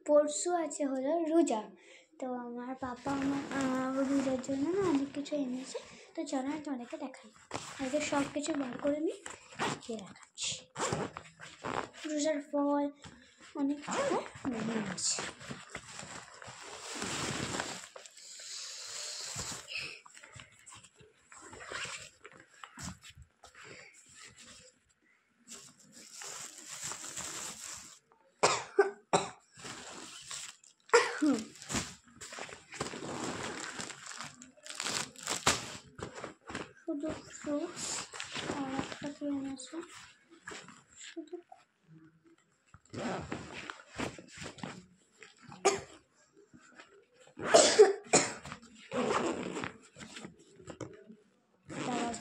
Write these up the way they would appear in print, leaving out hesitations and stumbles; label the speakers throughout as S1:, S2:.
S1: পরশু আছে হলো রোজা, তো আমার পাপা আমার রোজার জন্য না অনেক কিছু এনেছে। তো চলো আমি তোমাদেরকে দেখাই, আগে সব কিছু বার করে নিই, দেখাচ্ছি। রোজার ফল অনেক কিছু এনেছে। শুধু ফ্রুটস আর একটা কি এনেছে, শুধু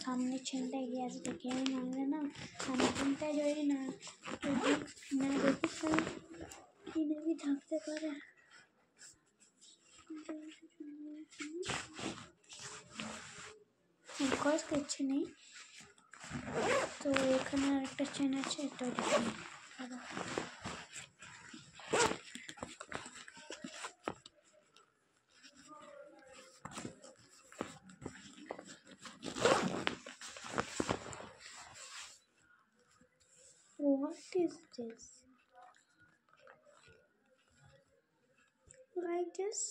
S1: সামনে চিন্তা গিয়ে আছে, দেখে নামলে না আমি চিন্তা করি না, না দেখি কি নাকি থাকতে পারে। কিছু নেই, তো এখানে আরেকটা চেন আছে, এটা দেখি। What is this? Like this?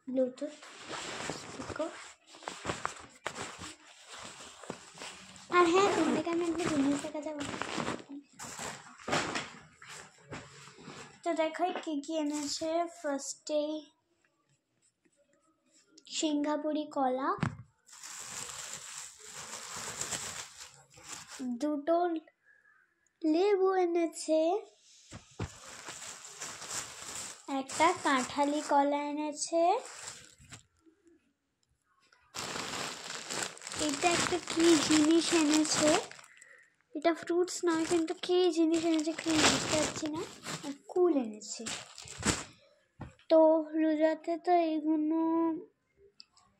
S1: Bluetooth speaker. আর হ্যাঁ, তোমাদেরকে আমি একটা জিনিস দেখাতে পারবো। তো দেখাই কি কি এনেছে। ফার্স্টেই সিঙ্গাপুরি কলা, দুটো লেবু এনেছে, একটা কাঁঠালি কলা এনেছে, এটা একটা কি জিনিস এনেছে, এটা ফ্রুটস নয় কিন্তু কি জিনিস এনেছে কি বুঝতে পারছি না। আর কুল এনেছে। তো রোজাতে তো এইগুলো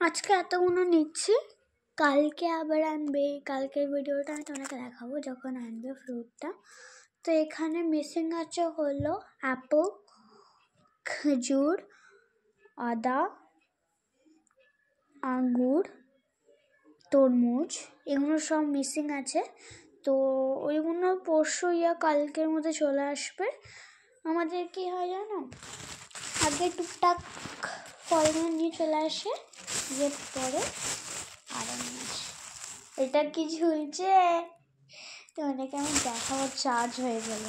S1: আজকে এতগুলো নিচ্ছি, কালকে আবার আনবে, কালকের ভিডিওটা আমি তোমাকে দেখাবো যখন আনবে ফ্রুটটা। তো এখানে মিসিং আছে হলো অ্যাপল, খেজুর, আদা, আঙ্গুর, তরমুজ, এগুলো সব মিসিং আছে। তো ওইগুলো পরশু কালকের মধ্যে চলে আসবে। আমাদের কি হয় জানো, আগে টুকটাক ফলগুলো নিয়ে চলে আসে, যে পরে আরাম আছে। এটা কি ঝুলছে তো অনেকে আমি দেখাবো, চার্জ হয়ে গেল।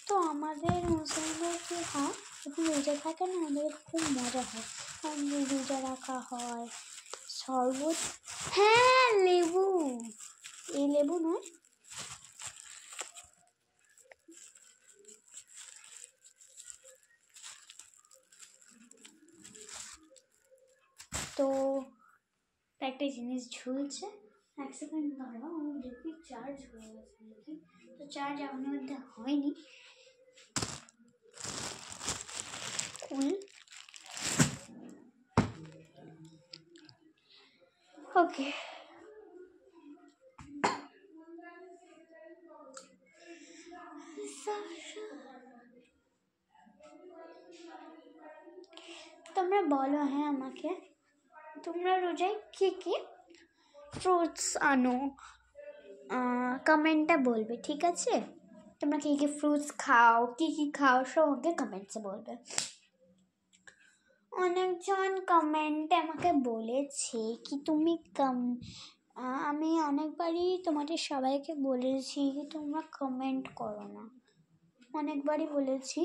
S1: তো আমাদের মুসলিমদের কি হয়, যখন রোজা থাকে না আমাদের খুব মজা হয়, রোজা রাখা হয়, শরবত, হ্যাঁ লেবু, এই লেবু নয়, তো একটা জিনিস ঝুলছে। এক সেকেন্ড দাঁড়াও, আমি দেখি চার্জ হয়ে গেছে নাকি। তো চার্জ আমার মধ্যে হয়নি। ওকে, তোমরা বলো হ্যাঁ আমাকে, তোমরা রোজায় কি কি ফ্রুটস আনো, কমেন্টে বলবে, ঠিক আছে? তোমরা কি কি ফ্রুটস খাও, কি কি খাও সব আমাকে কমেন্টসে বলবে। অনেকজন কমেন্টে আমাকে বলেছে কি তুমি আমি অনেকবারই তোমাদের সবাইকে বলেছি কি তোমরা কমেন্ট করো না, অনেকবারই বলেছি,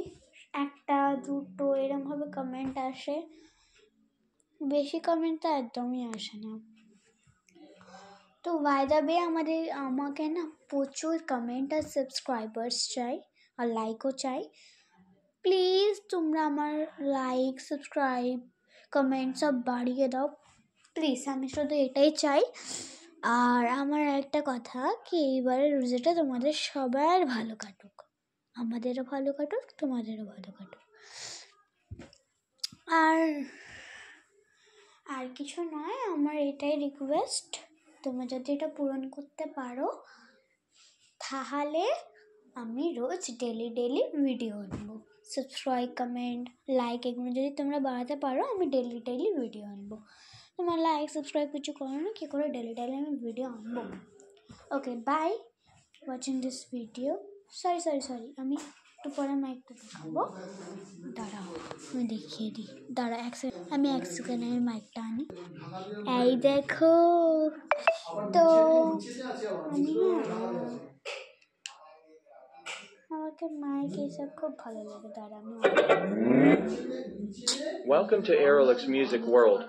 S1: একটা দুটো এরকমভাবে কমেন্ট আসে, বেশি কমেন্ট তো একদমই আসে না। তো বাই দ্য ওয়ে আমাকে না প্রচুর কমেন্ট আর সাবস্ক্রাইবার্স চাই, আর লাইকও চাই। প্লিজ তোমরা আমার লাইক, সাবস্ক্রাইব, কমেন্ট সব বাড়িয়ে দাও প্লিজ, আমি শুধু এটাই চাই। আর আমার একটা কথা কি, এইবারে রোজাটা তোমাদের সবার ভালো কাটুক, আমাদেরও ভালো কাটুক, তোমাদেরও ভালো কাটুক। আর কিছু নয়, আমার এটাই রিকোয়েস্ট। তোমরা যদি এটা পূরণ করতে পারো তাহলে আমি রোজ ডেলি ভিডিও আনবো। সাবস্ক্রাইব, কমেন্ট, লাইক এগুলো যদি তোমরা বাড়াতে পারো আমি ডেলি ভিডিও আনবো। তোমরা লাইক সাবস্ক্রাইব কিছু করো না, কী করে ডেলি আমি ভিডিও আনবো। Okay, bye watching this video. Sorry আমি একটু পরে মাইকটা দেখাবো, দাঁড়াও আমি দেখিয়ে দিই। আমি এক সেকেন্ড আমি মাইকটা আনি। এই দেখো, তো আমি আমাকে মাইক এসব খুব ভালো লাগে। দাঁড়া আমি
S2: Welcome to Aerolix Music World.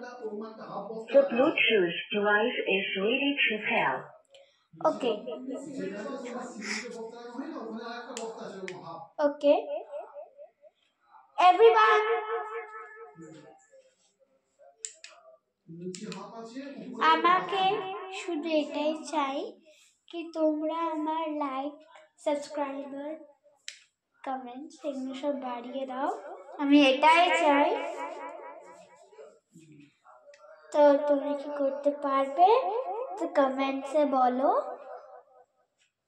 S3: The Bluetooth device is ready to pair.
S1: Okay. Everyone, আমাকে শুধু এটাই চাই কি তোমরা আমার লাইক, সাবস্ক্রাইবার, কমেন্টস এগুলো সব বাড়িয়ে দাও। আমি এটাই চাই। তো তুমি কি করতে পারবে? তো কমেন্টসে বলো,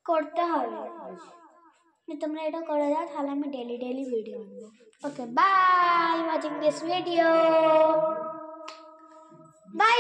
S1: করতে হবে। তোমরা এটা করে দাও তাহলে আমি ডেলি ভিডিও আনবো। Okay, bye watching this video. By.